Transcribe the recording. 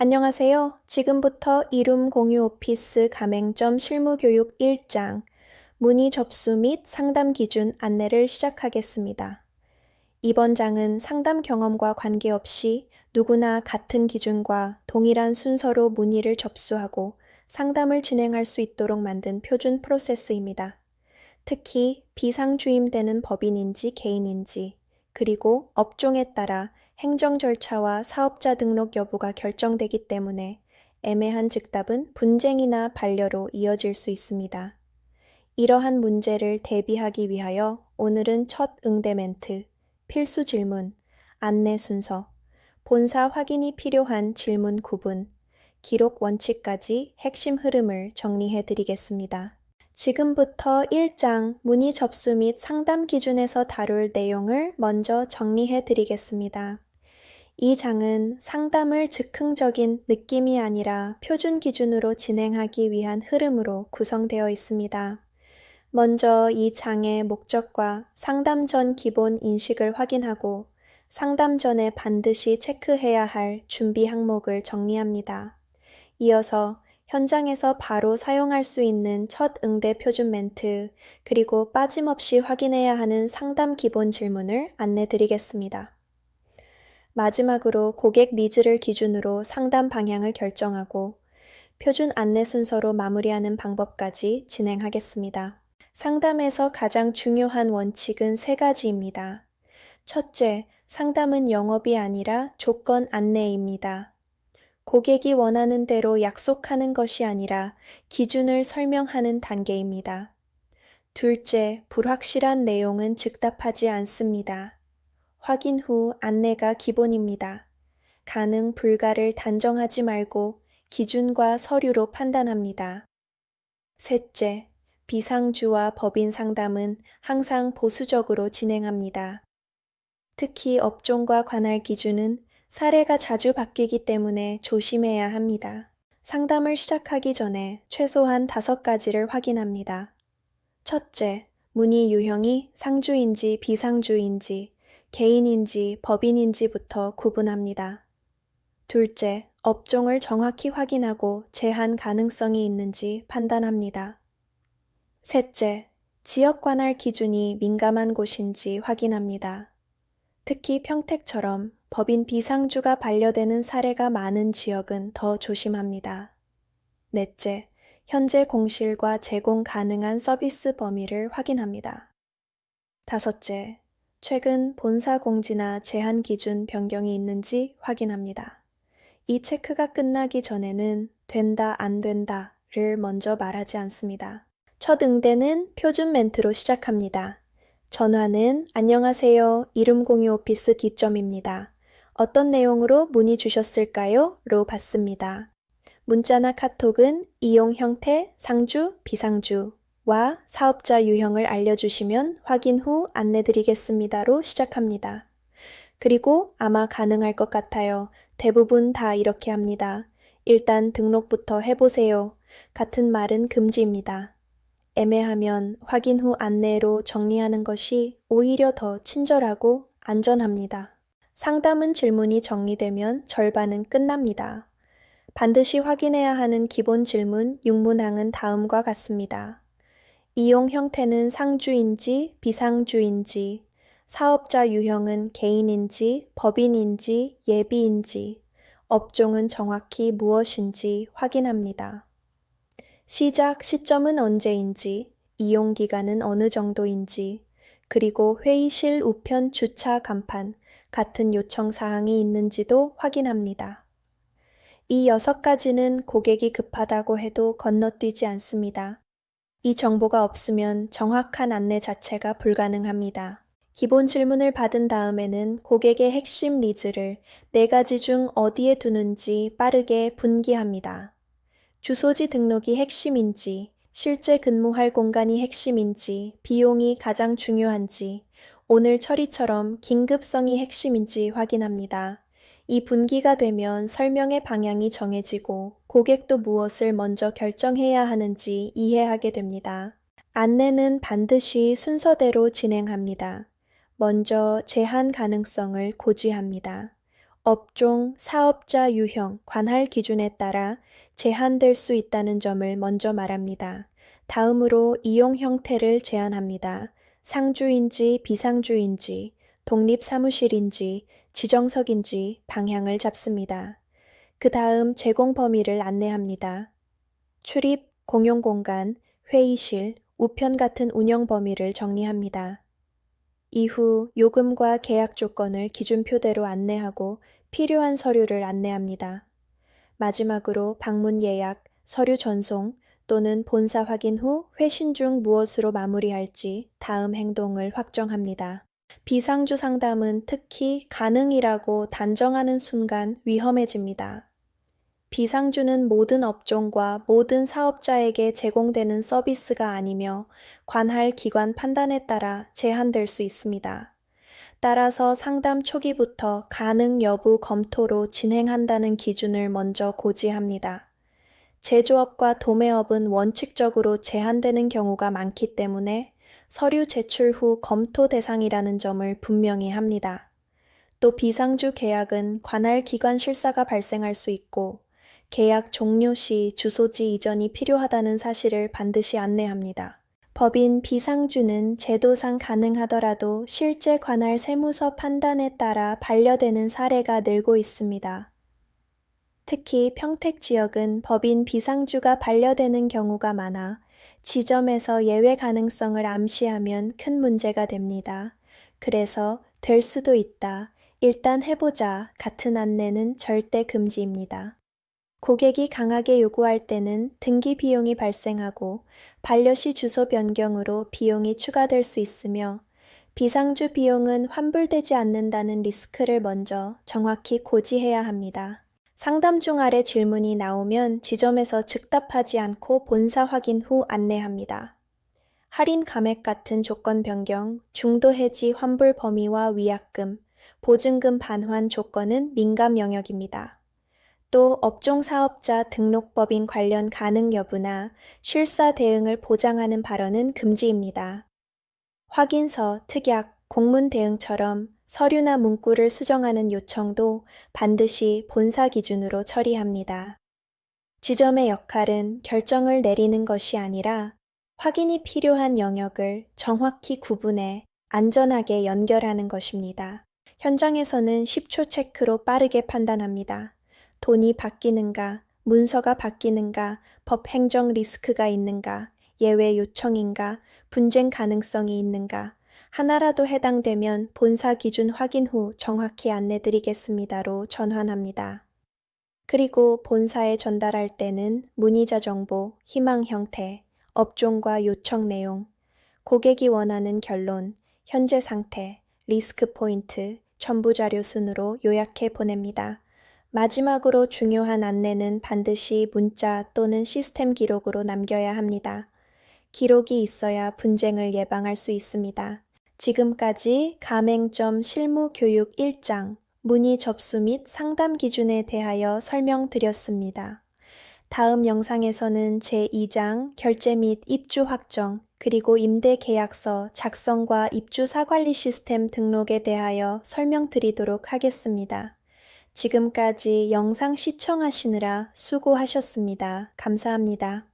안녕하세요. 지금부터 이룸 공유 오피스 가맹점 실무교육 1장 문의 접수 및 상담 기준 안내를 시작하겠습니다. 이번 장은 상담 경험과 관계없이 누구나 같은 기준과 동일한 순서로 문의를 접수하고 상담을 진행할 수 있도록 만든 표준 프로세스입니다. 특히 비상주임되는 법인인지 개인인지, 그리고 업종에 따라 행정 절차와 사업자 등록 여부가 결정되기 때문에 애매한 즉답은 분쟁이나 반려로 이어질 수 있습니다. 이러한 문제를 대비하기 위하여 오늘은 첫 응대 멘트, 필수 질문, 안내 순서, 본사 확인이 필요한 질문 구분, 기록 원칙까지 핵심 흐름을 정리해 드리겠습니다. 지금부터 1장 문의 접수 및 상담 기준에서 다룰 내용을 먼저 정리해 드리겠습니다. 이 장은 상담을 즉흥적인 느낌이 아니라 표준 기준으로 진행하기 위한 흐름으로 구성되어 있습니다. 먼저 이 장의 목적과 상담 전 기본 인식을 확인하고 상담 전에 반드시 체크해야 할 준비 항목을 정리합니다. 이어서 현장에서 바로 사용할 수 있는 첫 응대 표준 멘트, 그리고 빠짐없이 확인해야 하는 상담 기본 질문을 안내 드리겠습니다. 마지막으로 고객 니즈를 기준으로 상담 방향을 결정하고 표준 안내 순서로 마무리하는 방법까지 진행하겠습니다. 상담에서 가장 중요한 원칙은 3가지입니다. 첫째, 상담은 영업이 아니라 조건 안내입니다. 고객이 원하는 대로 약속하는 것이 아니라 기준을 설명하는 단계입니다. 둘째, 불확실한 내용은 즉답하지 않습니다. 확인 후 안내가 기본입니다. 가능 불가를 단정하지 말고 기준과 서류로 판단합니다. 셋째, 비상주와 법인 상담은 항상 보수적으로 진행합니다. 특히 업종과 관할 기준은 사례가 자주 바뀌기 때문에 조심해야 합니다. 상담을 시작하기 전에 최소한 5가지를 확인합니다. 첫째, 문의 유형이 상주인지 비상주인지, 개인인지 법인인지부터 구분합니다. 둘째, 업종을 정확히 확인하고 제한 가능성이 있는지 판단합니다. 셋째, 지역 관할 기준이 민감한 곳인지 확인합니다. 특히 평택처럼 법인 비상주가 반려되는 사례가 많은 지역은 더 조심합니다. 넷째, 현재 공실과 제공 가능한 서비스 범위를 확인합니다. 다섯째, 최근 본사 공지나 제한 기준 변경이 있는지 확인합니다. 이 체크가 끝나기 전에는 된다, 안 된다를 먼저 말하지 않습니다. 첫 응대는 표준 멘트로 시작합니다. 전화는 안녕하세요. 이룸 공유 오피스 D점입니다. 어떤 내용으로 문의 주셨을까요? 로 받습니다. 문자나 카톡은 이용 형태, 상주, 비상주와 사업자 유형을 알려주시면 확인 후 안내드리겠습니다로 시작합니다. 그리고 아마 가능할 것 같아요. 대부분 다 이렇게 합니다. 일단 등록부터 해보세요. 같은 말은 금지입니다. 애매하면 확인 후 안내로 정리하는 것이 오히려 더 친절하고 안전합니다. 상담은 질문이 정리되면 절반은 끝납니다. 반드시 확인해야 하는 기본 질문 6문항은 다음과 같습니다. 이용 형태는 상주인지 비상주인지, 사업자 유형은 개인인지 법인인지 예비인지, 업종은 정확히 무엇인지 확인합니다. 시작 시점은 언제인지, 이용 기간은 어느 정도인지, 그리고 회의실 우편 주차 간판 같은 요청 사항이 있는지도 확인합니다. 이 6가지는 고객이 급하다고 해도 건너뛰지 않습니다. 이 정보가 없으면 정확한 안내 자체가 불가능합니다. 기본 질문을 받은 다음에는 고객의 핵심 니즈를 4가지 중 어디에 두는지 빠르게 분기합니다. 주소지 등록이 핵심인지, 실제 근무할 공간이 핵심인지, 비용이 가장 중요한지, 오늘 처리처럼 긴급성이 핵심인지 확인합니다. 이 분기가 되면 설명의 방향이 정해지고 고객도 무엇을 먼저 결정해야 하는지 이해하게 됩니다. 안내는 반드시 순서대로 진행합니다. 먼저 제한 가능성을 고지합니다. 업종, 사업자 유형, 관할 기준에 따라 제한될 수 있다는 점을 먼저 말합니다. 다음으로 이용 형태를 제한합니다. 상주인지 비상주인지, 독립사무실인지, 지정석인지 방향을 잡습니다. 그 다음 제공 범위를 안내합니다. 출입, 공용공간, 회의실, 우편 같은 운영 범위를 정리합니다. 이후 요금과 계약 조건을 기준표대로 안내하고 필요한 서류를 안내합니다. 마지막으로 방문 예약, 서류 전송 또는 본사 확인 후 회신 중 무엇으로 마무리할지 다음 행동을 확정합니다. 비상주 상담은 특히 가능이라고 단정하는 순간 위험해집니다. 비상주는 모든 업종과 모든 사업자에게 제공되는 서비스가 아니며 관할 기관 판단에 따라 제한될 수 있습니다. 따라서 상담 초기부터 가능 여부 검토로 진행한다는 기준을 먼저 고지합니다. 제조업과 도매업은 원칙적으로 제한되는 경우가 많기 때문에 서류 제출 후 검토 대상이라는 점을 분명히 합니다. 또 비상주 계약은 관할 기관 실사가 발생할 수 있고 계약 종료 시 주소지 이전이 필요하다는 사실을 반드시 안내합니다. 법인 비상주는 제도상 가능하더라도 실제 관할 세무서 판단에 따라 반려되는 사례가 늘고 있습니다. 특히 평택 지역은 법인 비상주가 반려되는 경우가 많아 지점에서 예외 가능성을 암시하면 큰 문제가 됩니다. 그래서 될 수도 있다, 일단 해보자 같은 안내는 절대 금지입니다. 고객이 강하게 요구할 때는 등기 비용이 발생하고 반려시 주소 변경으로 비용이 추가될 수 있으며 비상주 비용은 환불되지 않는다는 리스크를 먼저 정확히 고지해야 합니다. 상담 중 아래 질문이 나오면 지점에서 즉답하지 않고 본사 확인 후 안내합니다. 할인 감액 같은 조건 변경, 중도 해지 환불 범위와 위약금, 보증금 반환 조건은 민감 영역입니다. 또 업종 사업자 등록법인 관련 가능 여부나 실사 대응을 보장하는 발언은 금지입니다. 확인서, 특약, 공문 대응처럼 서류나 문구를 수정하는 요청도 반드시 본사 기준으로 처리합니다. 지점의 역할은 결정을 내리는 것이 아니라 확인이 필요한 영역을 정확히 구분해 안전하게 연결하는 것입니다. 현장에서는 10초 체크로 빠르게 판단합니다. 돈이 바뀌는가, 문서가 바뀌는가, 법 행정 리스크가 있는가, 예외 요청인가, 분쟁 가능성이 있는가, 하나라도 해당되면 본사 기준 확인 후 정확히 안내드리겠습니다로 전환합니다. 그리고 본사에 전달할 때는 문의자 정보, 희망 형태, 업종과 요청 내용, 고객이 원하는 결론, 현재 상태, 리스크 포인트, 첨부 자료 순으로 요약해 보냅니다. 마지막으로 중요한 안내는 반드시 문자 또는 시스템 기록으로 남겨야 합니다. 기록이 있어야 분쟁을 예방할 수 있습니다. 지금까지 가맹점 실무교육 1장 문의 접수 및 상담 기준에 대하여 설명드렸습니다. 다음 영상에서는 제2장 결제 및 입주 확정 그리고 임대 계약서 작성과 입주사 관리 시스템 등록에 대하여 설명드리도록 하겠습니다. 지금까지 영상 시청하시느라 수고하셨습니다. 감사합니다.